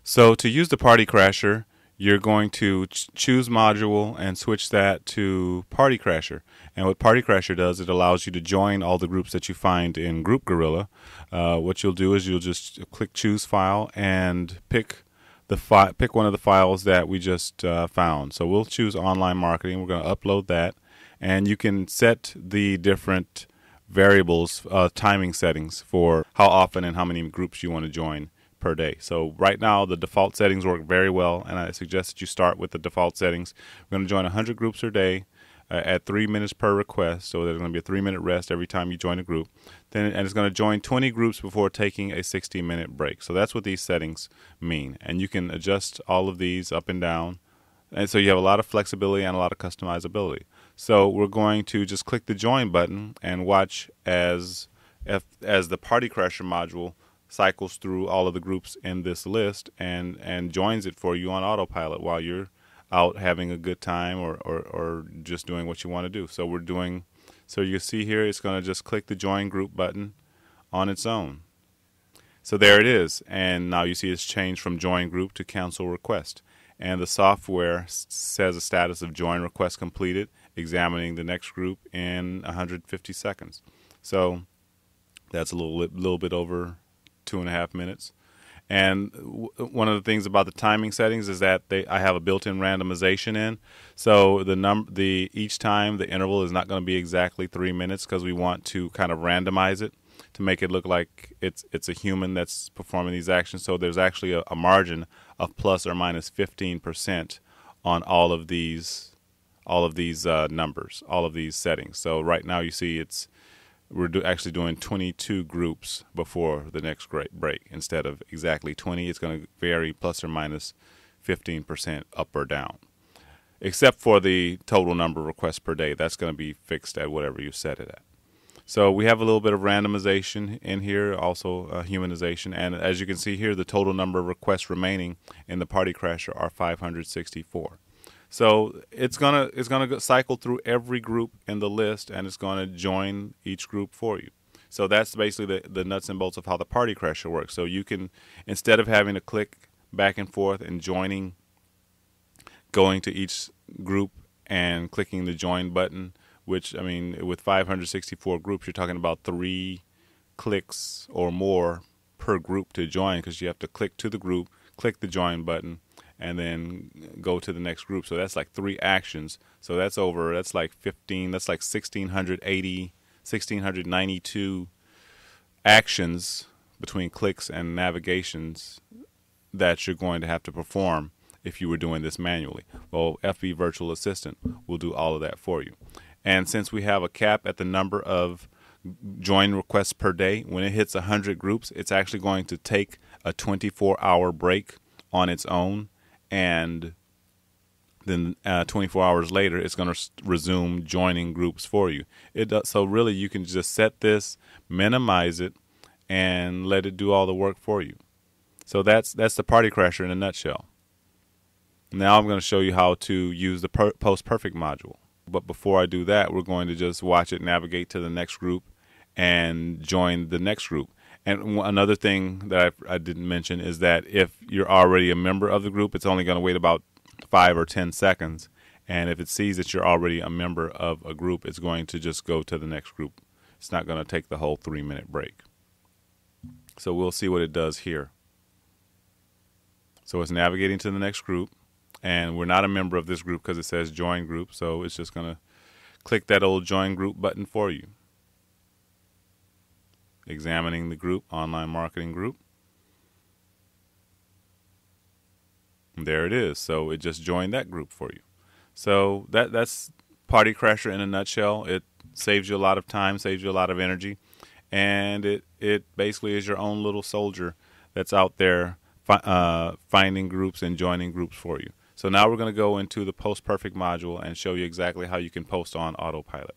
So to use the Party Crasher, you're going to choose module and switch that to Party Crasher. And what Party Crasher does, it allows you to join all the groups that you find in Group Gorilla. What you'll do is you'll just click Choose File and pick pick one of the files that we just found. So we'll choose Online Marketing. We're going to upload that, and you can set the different variables, timing settings for how often and how many groups you want to join per day. So right now the default settings work very well, and I suggest that you start with the default settings. We're going to join 100 groups per day at 3 minutes per request, so there's going to be a 3-minute rest every time you join a group. And it's going to join 20 groups before taking a 60-minute break. So that's what these settings mean, and you can adjust all of these up and down, and so you have a lot of flexibility and a lot of customizability. So we're going to just click the join button and watch as the Party Crasher module cycles through all of the groups in this list and joins it for you on autopilot while you're out having a good time or just doing what you want to do. So you see here, it's going to just click the join group button on its own. So there it is, and now you see it's changed from join group to cancel request. And the software says a status of join request completed, examining the next group in 150 seconds. So that's a little bit over 2.5 minutes. And one of the things about the timing settings is that I have a built-in randomization in. So each time the interval is not going to be exactly 3 minutes, because we want to kind of randomize it to make it look like it's a human that's performing these actions. So there's actually a margin of plus or minus 15% on all of these numbers, all of these settings. So right now you see we're actually doing 22 groups before the next break instead of exactly 20. It's going to vary plus or minus 15% up or down, except for the total number of requests per day. That's going to be fixed at whatever you set it at. So we have a little bit of randomization in here, also humanization, and as you can see here, the total number of requests remaining in the Party Crasher are 564. So it's gonna cycle through every group in the list, and it's gonna join each group for you. So that's basically the nuts and bolts of how the Party Crasher works. So you can, instead of having to click back and forth and going to each group and clicking the join button, which, I mean, with 564 groups, you're talking about 3 clicks or more per group to join, because you have to click to the group, click the join button, and then go to the next group. So that's like 3 actions. So that's like 1,692 actions between clicks and navigations that you're going to have to perform if you were doing this manually. Well, FB Virtual Assistant will do all of that for you. And since we have a cap at the number of join requests per day, when it hits 100 groups, it's actually going to take a 24-hour break on its own, and then 24 hours later it's going to resume joining groups for you. So really you can just set this, minimize it, and let it do all the work for you. So that's the Party Crasher in a nutshell. Now I'm going to show you how to use the Post Perfect module. But before I do that, we're going to just watch it navigate to the next group and join the next group. And another thing that I didn't mention is that if you're already a member of the group, it's only going to wait about 5 or 10 seconds. And if it sees that you're already a member of a group, it's going to just go to the next group. It's not going to take the whole 3-minute break. So we'll see what it does here. So it's navigating to the next group, and we're not a member of this group because it says join group. So it's just going to click that old join group button for you. Examining the group, online marketing group. And there it is. So it just joined that group for you. So that's Party Crasher in a nutshell. It saves you a lot of time, saves you a lot of energy, and it basically is your own little soldier that's out there finding groups and joining groups for you. So now we're going to go into the Post Perfect module and show you exactly how you can post on Autopilot.